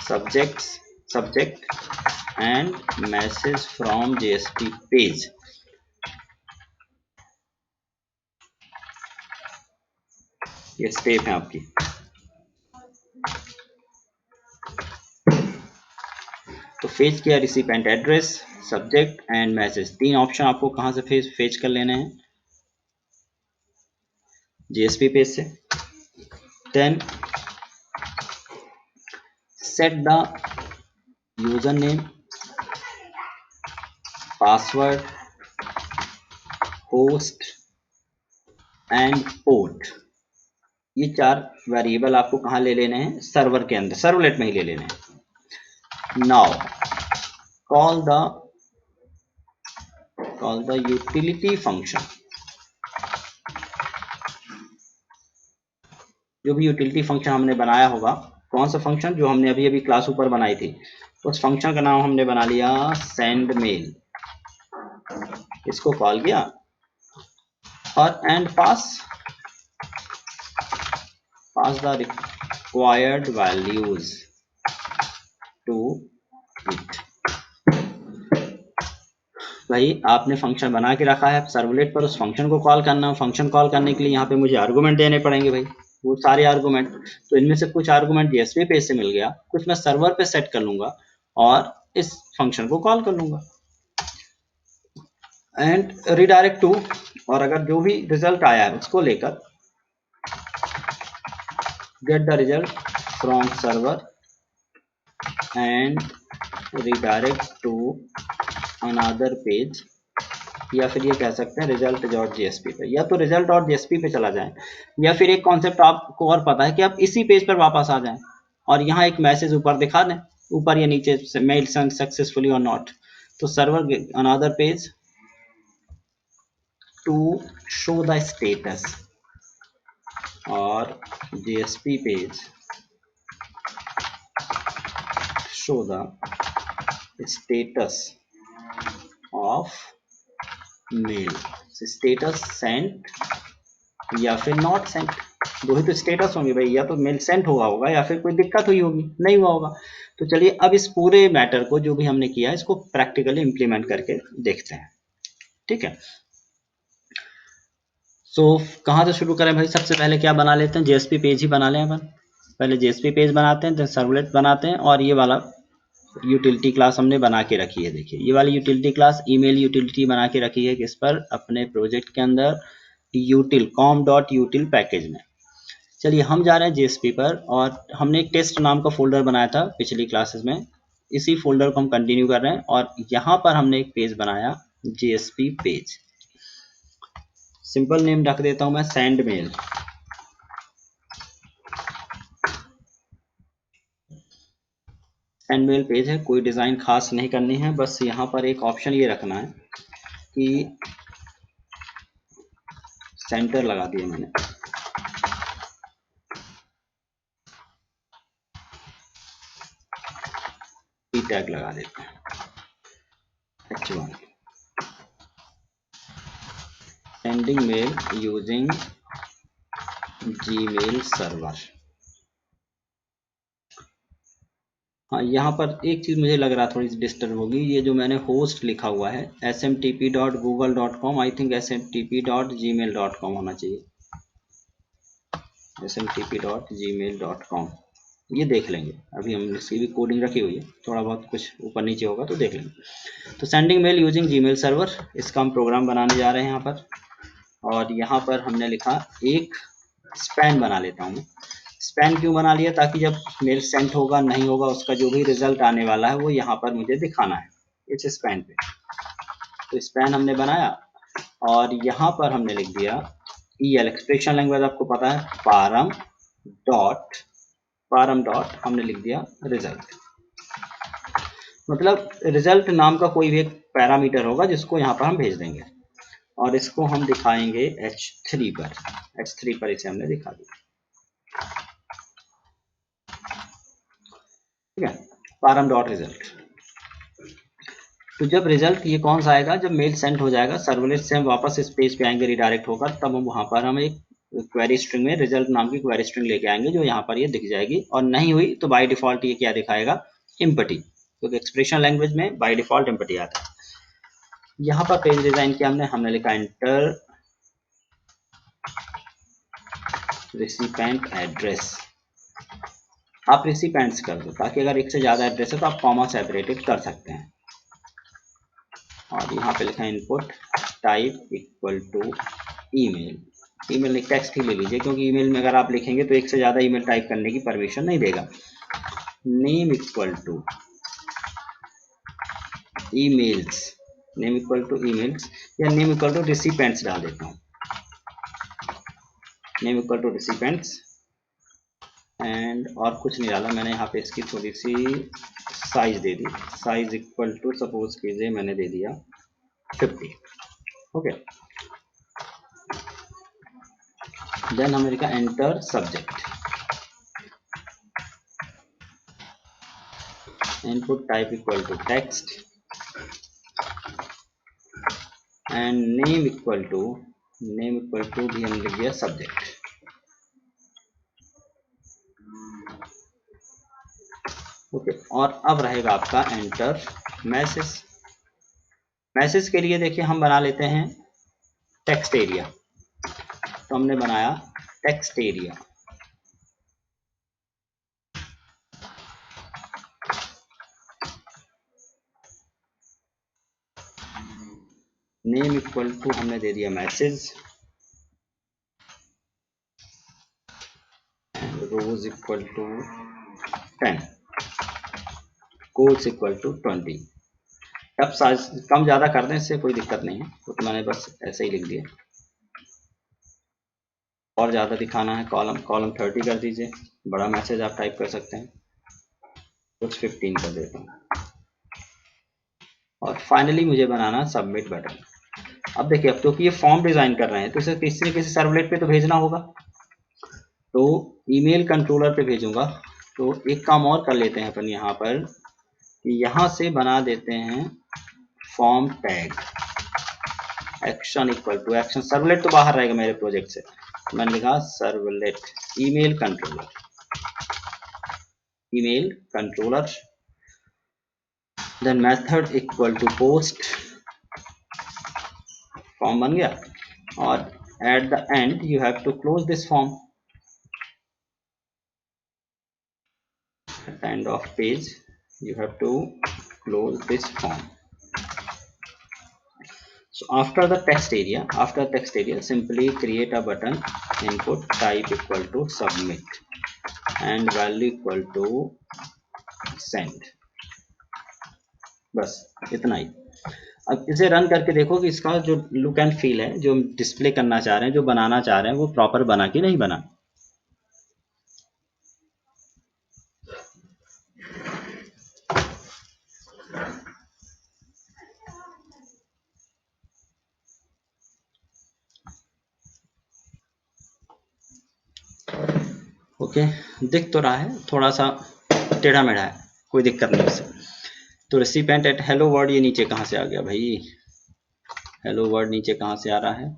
subject and message from JSP page. ये स्टेप है आपकी। तो फेच किया recipient address, subject and message, 3 option आपको कहां से फेच कर लेने हैं, JSP पेज से। Then set the user name, password, host and port. ये 4 वेरिएबल आपको कहां ले लेने हैं, सर्वर के अंदर, सर्वलेट में ही ले लेने हैं। Now call the utility function, जो भी यूटिलिटी फंक्शन हमने बनाया होगा, कौन सा फंक्शन, जो हमने अभी अभी क्लास ऊपर बनाई थी, उस फंक्शन का नाम हमने बना लिया सेंड मेल। इसको कॉल किया और and pass pass the required values to it। भाई आपने फंक्शन बना के रखा है, सर्वलेट पर उस फंक्शन को कॉल करना है। फंक्शन कॉल करने के लिए यहाँ पे मुझे आर्गुमेंट देने पड़ेंगे भाई, वो सारे आर्गुमेंट। तो इनमें से कुछ आर्गुमेंट जेएसपी पेज से मिल गया, कुछ मैं सर्वर पे सेट कर लूंगा और इस फंक्शन को कॉल कर लूंगा एंड रिडायरेक्ट टू। और अगर जो भी रिजल्ट आया है उसको लेकर get the result from server and redirect to another page, या फिर ये कह सकते हैं रिजल्ट डॉट जेएसपी पे, या तो रिजल्ट डॉट जेएसपी पे चला जाए, या फिर एक कॉन्सेप्ट आपको और पता है कि आप इसी पेज पर वापस आ जाएं और यहाँ एक मैसेज ऊपर दिखा दें, ऊपर या नीचे, मेल सेंड सक्सेसफुली और नॉट। तो server another page to show the status और JSP page show the status of mail, status sent या फिर नॉट सेंट, दो ही तो स्टेटस होंगे भाई, या तो मेल सेंट हुआ होगा या फिर कोई दिक्कत हुई होगी, नहीं हुआ होगा। तो चलिए अब इस पूरे मैटर को जो भी हमने किया इसको प्रैक्टिकली इंप्लीमेंट करके देखते हैं, ठीक है। सो कहाँ से शुरू करें भाई? सबसे पहले क्या बना लेते हैं, जेएसपी पेज ही बना लें अपन। पहले जेएसपी पेज बनाते हैं, फिर सर्वलेट बनाते हैं, और ये वाला यूटिलिटी क्लास हमने बना के रखी है। देखिए ये वाली यूटिलिटी क्लास ईमेल यूटिलिटी बना के रखी है, किस पर? अपने प्रोजेक्ट के अंदर यूटिल com.util पैकेज में। चलिए हम जा रहे हैं जेएसपी पर, और हमने एक टेस्ट नाम का फोल्डर बनाया था पिछली क्लासेस में, इसी फोल्डर को हम कंटिन्यू कर रहे हैं, और यहाँ पर हमने एक पेज बनाया जेएसपी पेज। सिंपल नेम रख देता हूँ मैं, send mail. Send mail page है, कोई डिज़ाइन खास नहीं करनी है, बस यहाँ पर एक ऑप्शन ये रखना है कि सेंटर लगा दिया मैंने, टैग लगा देते हैं h1, sending mail using Gmail server. हाँ यहाँ पर एक चीज़ मुझे लग रहा थोड़ी सी डिस्टर्ब होगी, ये जो मैंने होस्ट लिखा हुआ है smtp.google.com, आई थिंक smtp.gmail.com होना चाहिए, smtp.gmail.com। ये देख लेंगे, अभी हम इसकी भी कोडिंग रखी हुई है, थोड़ा बहुत कुछ ऊपर नीचे होगा तो देख लेंगे। तो sending mail using Gmail server, इसका हम प्रोग्राम बनाने जा रहे हैं यहाँ पर। और यहाँ पर हमने लिखा एक स्पैन बना लेता हूँ। स्पैन क्यों बना लिया? ताकि जब मेल सेंड होगा नहीं होगा उसका जो भी रिजल्ट आने वाला है वो यहाँ पर मुझे दिखाना है इस स्पैन पे। तो स्पैन हमने बनाया और यहाँ पर हमने लिख दिया EL, एक्सप्रेशन लैंग्वेज आपको पता है, पारम डॉट हमने लिख दिया रिजल्ट। मतलब रिजल्ट नाम का कोई भी एक पैरामीटर होगा जिसको यहाँ पर हम भेज देंगे, और इसको हम दिखाएंगे H3 पर। H3 पर इसे हमने दिखा दिया, ठीक है, पारम डॉट रिजल्ट। तो जब रिजल्ट ये कौन सा आएगा? जब मेल सेंड हो जाएगा सर्वलेट से, हम वापस इस पेज पे आएंगे, रिडायरेक्ट होगा, तब हम वहाँ पर हम एक क्वेरी स्ट्रिंग में रिजल्ट नाम की क्वेरी स्ट्रिंग लेके आएंगे जो यहाँ पर ये दिख जाएगी, और नहीं हुई तो बाय डिफॉल्ट ये क्या दिखाएगा? एम्प्टी, क्योंकि एक्सप्रेशन लैंग्वेज में बाय डिफॉल्ट एम्प्टी आता है। यहाँ पर पेज डिजाइन किया हमने लिखा एंटर रिसिपेंट एड्रेस। आप रिसिपेंट्स कर दो, ताकि अगर एक से ज़्यादा एड्रेस है तो आप कॉमा सेपरेटेड कर सकते हैं। और यहाँ पे लिखा input type equal to email. Email एक टेक्स्ट ही ले लीजिए, क्योंकि ईमेल में अगर आप लिखेंगे तो एक से ज़्यादा ईमेल टाइप करने की परमिशन नहीं देगा। Name equal to emails, name equal to emails, या नेम इक्वल टू रिसिपेंट्स डाल देता हूँ, name equal to recipients. And और कुछ नहीं डाला मैंने, यहाँ पे इसकी थोड़ी सी साइज दे दी, साइज इक्वल टू सपोज कीजिए मैंने दे दिया 50, ओके। देन हमने लिखा enter subject, input type equal to text, and name equal to भी हमने लिख दिया सब्जेक्ट। ओके, और अब रहेगा आपका एंटर मैसेज। मैसेज के लिए देखिए हम बना लेते हैं टेक्स्ट एरिया। तो हमने बनाया text area. Name equal to हमने दे दिया message, rows equal to 10, cols equal to 20। अब साइज कम ज़्यादा कर दें, इससे कोई दिक्कत नहीं है, तो मैंने बस ऐसे ही लिख दिया। और ज़्यादा दिखाना है कॉलम 30 कर दीजिए, बड़ा मैसेज आप टाइप कर सकते हैं, कुछ 15 कर देता हूँ। और फाइनली मुझे बनाना सबमिट बटन। अब देखिए, अब क्योंकि ये फॉर्म डिज़ाइन कर रहे हैं तो इसे किसी न किसी सर्वलेट पे तो भेजना होगा, तो ईमेल कंट्रोलर पे भेजूंगा। तो एक काम और कर लेते हैं अपन यहाँ पर, कि यहाँ से बना देते हैं form tag, action equal to action. Servlet तो बाहर रहेगा मेरे प्रोजेक्ट से, मैंने लिखा servlet email controller, email controller, then method equal to post, form बन गया। और at the end you have to close this form, at the end of page you have to close this form. So after text area simply create a button, input type equal to submit and value equal to send, बस इतना ही। अब इसे run करके देखो कि इसका जो look and feel है, जो डिस्प्ले करना चाह रहे हैं, जो बनाना चाह रहे हैं, वो प्रॉपर बना कि नहीं बना। ओके, दिख तो रहा है, थोड़ा सा टेढ़ा मेढ़ा है, कोई दिक्कत नहीं उससे। तो रेसिपिएंट एट हेलो वर्ड, ये नीचे कहाँ से आ गया भाई, हेलो वर्ड नीचे कहाँ से आ रहा है,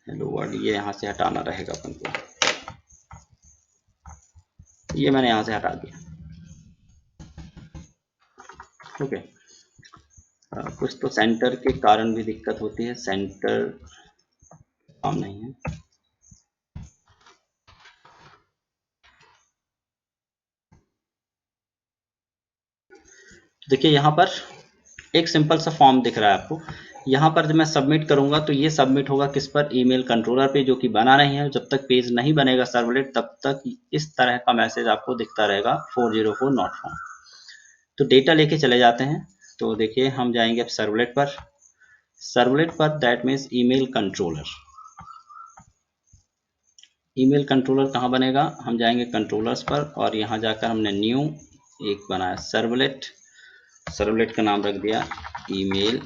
हेलो वर्ड ये यहाँ से हटाना रहेगा अपन को, ये मैंने यहाँ से हटा दिया। ओके, कुछ तो सेंटर के कारण भी दिक्कत होती है, सेंटर काम नहीं है। देखिए यहाँ पर एक सिंपल सा फॉर्म दिख रहा है आपको, यहाँ पर जब मैं सबमिट करूंगा तो ये सबमिट होगा किस पर, ईमेल कंट्रोलर पे, जो कि बना नहीं है। जब तक पेज नहीं बनेगा सर्वलेट, तब तक इस तरह का मैसेज आपको दिखता रहेगा 404 नॉट फाउंड। तो डेटा लेके चले जाते हैं। तो देखिए हम जाएंगे अब सर्वलेट पर, that means email controller. Email controller कहाँ बनेगा, हम जाएंगे कंट्रोलर्स पर, और यहाँ जाकर हमने न्यू एक बनाया सर्वलेट, सर्वलेट का नाम रख दिया ईमेल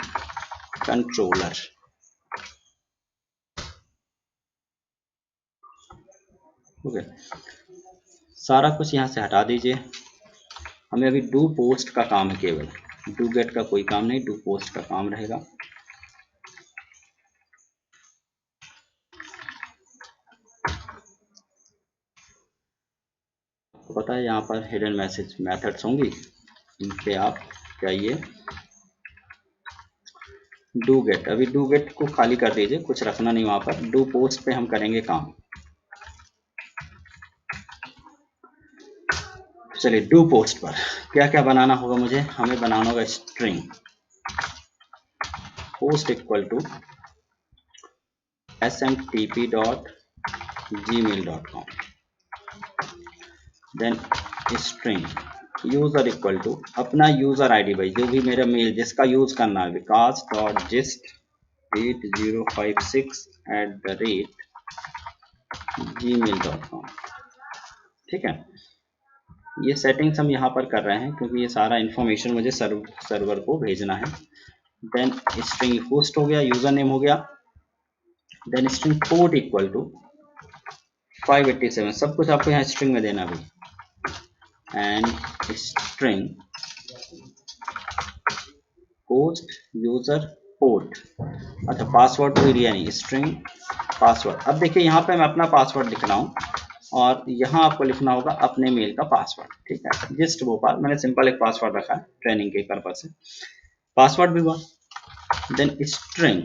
कंट्रोलर। ओके, सारा कुछ यहाँ से हटा दीजिए, हमें अभी डू पोस्ट का काम है, केवल डू गेट का कोई काम नहीं, डू पोस्ट का काम रहेगा। आपको पता है यहाँ पर हिडन मैसेज मेथड्स होंगी, इन पे आप जाइए, डू गेट, अभी डू गेट को खाली कर दीजिए, कुछ रखना नहीं वहाँ पर। डू पोस्ट पे हम करेंगे काम। चलिए डू पोस्ट पर क्या क्या बनाना होगा मुझे, हमें बनाना होगा string post equal to smtp.gmail.com, then string user equal to अपना यूजर आईडी, भाई जो भी मेरा मेल जिसका यूज करना है, vikas.gist8056@gmail.com। ठीक है, ये सेटिंग्स हम यहाँ पर कर रहे हैं क्योंकि ये सारा इन्फॉर्मेशन मुझे सर्वर को भेजना है। देन स्ट्रिंग पोस्ट हो गया, यूजर नेम हो गया, then string port equal to 587, सब कुछ आपको यहाँ स्ट्रिंग में देना भी, and string post user port, अच्छा पासवर्ड कोई दिया नहीं, स्ट्रिंग पासवर्ड। अब देखिए यहाँ पे मैं अपना पासवर्ड लिख रहा हूँ, और यहाँ आपको लिखना होगा अपने मेल का पासवर्ड। ठीक है, जस्ट भोपाल मैंने सिंपल एक पासवर्ड रखा है ट्रेनिंग के पर्पज से, पासवर्ड भी हुआ। देन स्ट्रिंग,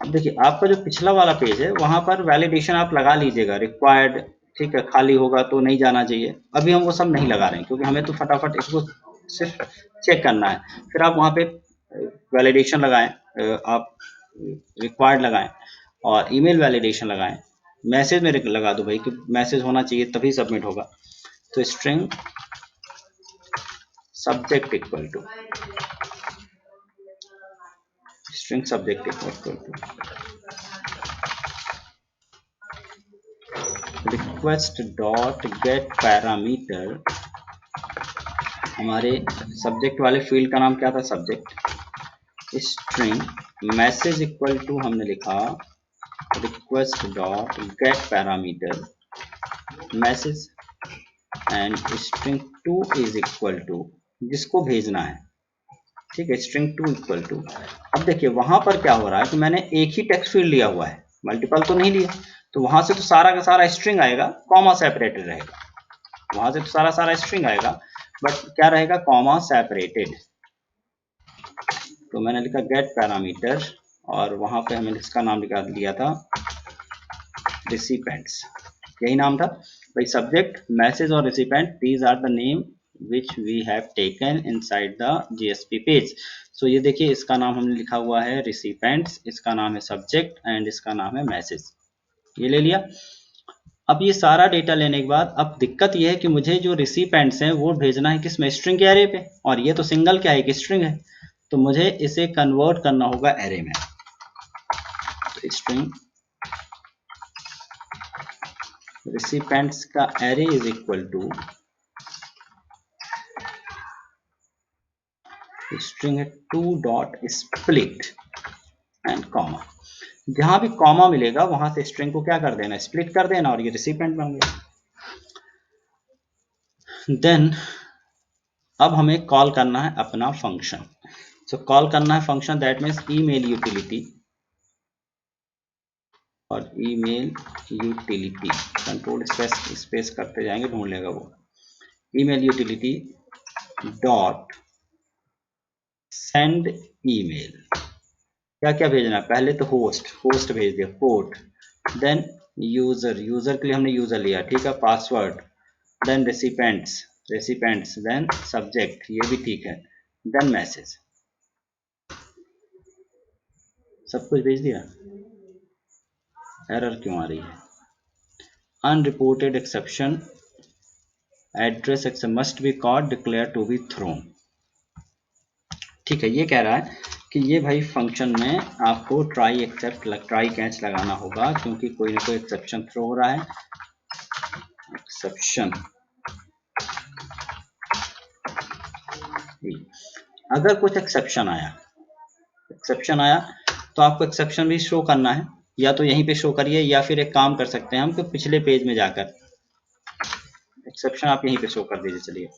अब देखिए आपका जो पिछला वाला पेज है वहां पर वैलिडेशन आप लगा लीजिएगा रिक्वायर्ड। ठीक है, खाली होगा तो नहीं जाना चाहिए, अभी हम वो सब नहीं लगा रहे हैं क्योंकि हमें तो फटाफट इसको सिर्फ चेक करना है। फिर आप वहां पे वैलिडेशन लगाएं, आप रिक्वायर्ड लगाएं और ईमेल वैलिडेशन लगाएं, मैसेज में लगा दो भाई कि मैसेज होना चाहिए तभी सबमिट होगा। तो string subject equal to string subject equal to request dot get parameter. हमारे सब्जेक्ट वाले फील्ड का नाम क्या था, subject. String message equal to हमने लिखा request dot get parameter message and string to is equal to जिसको भेजना है। ठीक है, स्ट्रिंग टू इक्वल टू। अब देखिए वहां पर क्या हो रहा है कि मैंने एक ही टेक्स्ट फील्ड लिया हुआ है, मल्टीपल तो नहीं लिया, तो वहां से तो सारा का सारा स्ट्रिंग आएगा, कॉमा सेपरेटेड रहेगा। वहां से तो सारा स्ट्रिंग आएगा, बट क्या रहेगा, कॉमा सेपरेटेड। तो मैंने लिखा गेट पैरामीटर और वहां पे हमने इसका नाम लिखा लिया था रिसिपेंट्स, यही नाम था भाई। सब्जेक्ट मैसेज और recipient, these are the name which we have taken inside the GSP page। सो ये देखिए इसका नाम हमने लिखा हुआ है रिसिपेंट्स, इसका नाम है सब्जेक्ट एंड इसका नाम है मैसेज, ये ले लिया। अब ये सारा डेटा लेने के बाद अब दिक्कत ये है कि मुझे जो रिसिपेंट्स हैं वो भेजना है किस में, स्ट्रिंग के एरे पे, और ये तो सिंगल क्या है कि स्ट्रिंग है, तो मुझे इसे कन्वर्ट करना होगा एरे में। तो स्ट्रिंग रिसिपेंट्स का array is equal to string है to dot split and comma. जहां भी कॉमा मिलेगा वहां से स्ट्रिंग को क्या कर देना, स्प्लिट कर देना और ये रिसिपेंट बन गया। देन अब हमें कॉल करना है अपना फंक्शन। सो कॉल करना है function that means email utility, और ईमेल यूटिलिटी कंट्रोल स्पेस करते जाएंगे, ढूंढ लेगा वो। Email utility dot send email, क्या क्या भेजना है, पहले तो होस्ट भेज दिया, पोर्ट, देन यूजर के लिए हमने यूजर लिया, ठीक है, password, then recipients, then subject, ये भी ठीक है, देन मैसेज, सब कुछ भेज दिया। एरर क्यों आ रही है, unreported exception, address exception must be caught declare to be thrown. ठीक है, ये कह रहा है कि ये भाई फंक्शन में आपको ट्राई कैच लगाना होगा क्योंकि कोई ना कोई एक्सेप्शन थ्रो हो रहा है। एक्सेप्शन, अगर कुछ एक्सेप्शन आया तो आपको एक्सेप्शन भी शो करना है, या तो यहीं पे शो करिए या फिर एक काम कर सकते हैं हम कि पिछले पेज में जाकर एक्सेप्शन आप यहीं पे शो कर दीजिए। चलिए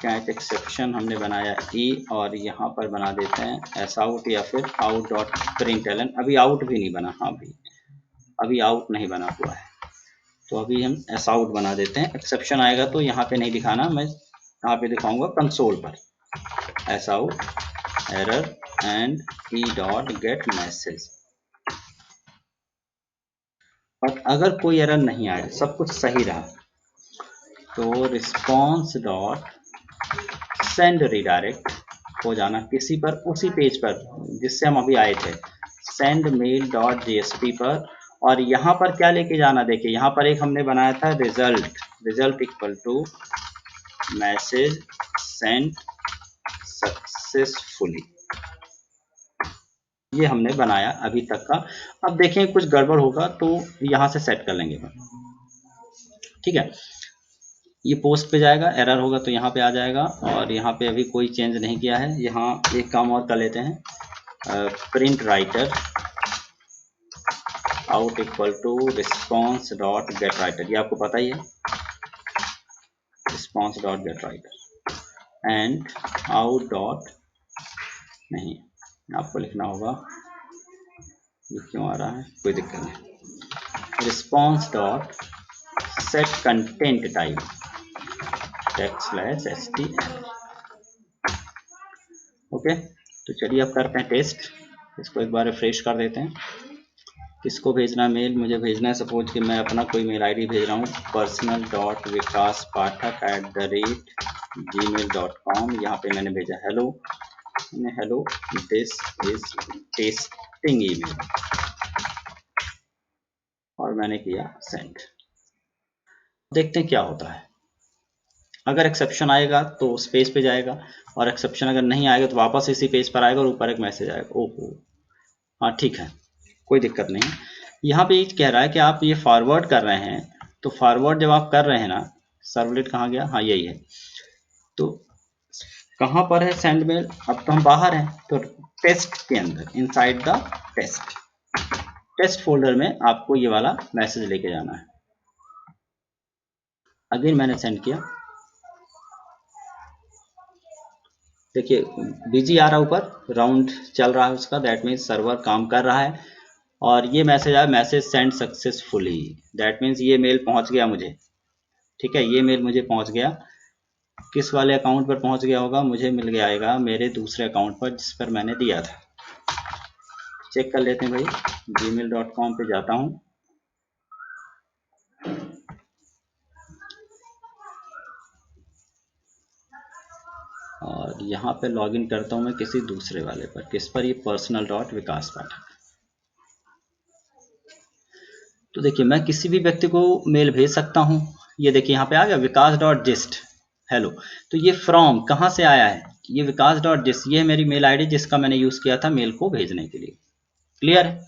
कैट एक्सेप्शन हमने बनाया ई, और यहाँ पर बना देते हैं एस आउट या फिर आउट डॉट प्रिंटलन। अभी आउट भी नहीं बना, हाँ भाई अभी आउट नहीं बना हुआ है, तो अभी हम एस आउट बना देते हैं। एक्सेप्शन आएगा तो यहाँ पे नहीं दिखाना, मैं यहाँ पे दिखाऊंगा कंसोल पर, S out error and E dot gate message. But अगर कोई एरर नहीं आया, सब कुछ सही रहा, तो रिस्पॉन्स डॉट सेंड रिडायरेक्ट हो जाना किसी पर, उसी पेज पर जिससे हम अभी आए थे, सेंड मेल डॉट जेएसपी पर, और यहाँ पर क्या लेके जाना, देखिए यहाँ पर एक हमने बनाया था result equal to message send successfully, ये हमने बनाया अभी तक का। अब देखें कुछ गड़बड़ होगा तो यहाँ से सेट कर लेंगे, ठीक है। ये पोस्ट पे जाएगा, एरर होगा तो यहाँ पे आ जाएगा, और यहाँ पे अभी कोई चेंज नहीं किया है। यहाँ एक काम और कर लेते हैं, print writer out equal to response dot get writer, ये आपको पता ही है, response dot get writer and out dot, नहीं आपको लिखना होगा, ये क्यों आ रहा है, कोई दिक्कत नहीं, response dot set content type /stl। Okay, तो चलिए अब करते हैं टेस्ट। इसको एक बार रिफ्रेश कर देते हैं। किसको भेजना है मेल? मुझे भेजना है, सपोज कि मैं अपना कोई मेल आईडी भेज रहा हूँ, personal.vikaspathak@gmail.com। यहाँ पे मैंने भेजा hello, this is testing email, और मैंने किया सेंड। देखते हैं क्या होता है। अगर एक्सेप्शन आएगा तो स्पेस पे जाएगा, और एक्सेप्शन अगर नहीं आएगा तो वापस इसी पेज पर आएगा और ऊपर एक मैसेज आएगा। ओहो, हाँ ठीक है, कोई दिक्कत नहीं। यहाँ पे ये कह रहा है कि आप ये फॉरवर्ड कर रहे हैं, तो फॉरवर्ड जब आप कर रहे हैं ना, सर्वलेट कहाँ गया? हाँ यही है। तो कहाँ पर है सेंड मेल? अब तो हम बाहर हैं, तो टेस्ट के अंदर, इनसाइड द टेस्ट फोल्डर में आपको ये वाला मैसेज लेके जाना है। अगेन मैंने सेंड किया, देखिए बिजी आ रहा है, ऊपर राउंड चल रहा है उसका, दैट मीन्स सर्वर काम कर रहा है। और ये मैसेज आया, message send successfully, that means ये मेल पहुंच गया मुझे। ठीक है, ये मेल मुझे पहुंच गया। किस वाले अकाउंट पर पहुंच गया होगा? मुझे मिल गया आएगा मेरे दूसरे अकाउंट पर जिस पर मैंने दिया था। चेक कर लेते हैं भाई, gmail.com पे जाता हूँ, और यहाँ पे लॉगिन करता हूँ मैं किसी दूसरे वाले पर। किस पर? ये personal.vikaspathak। तो देखिए मैं किसी भी व्यक्ति को मेल भेज सकता हूँ। ये देखिए यहाँ पे आ गया vikas.gist हेलो। तो ये फ्रॉम कहाँ से आया है? ये vikas.gist, ये है मेरी मेल आईडी जिसका मैंने यूज़ किया था मेल को भेजने के लिए। क्लियर है?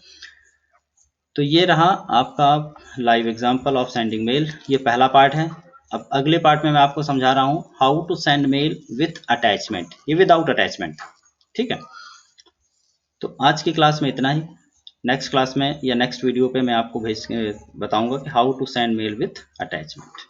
तो ये रहा आपका live example of sending mail. ये पहला पार्ट है। अब अगले पार्ट में मैं आपको समझा रहा हूँ how to send mail with attachment, ये विदाउट अटैचमेंट। ठीक है, तो आज की क्लास में इतना ही। नेक्स्ट क्लास में या नेक्स्ट वीडियो पे मैं आपको बताऊंगा कि how to send mail with attachment.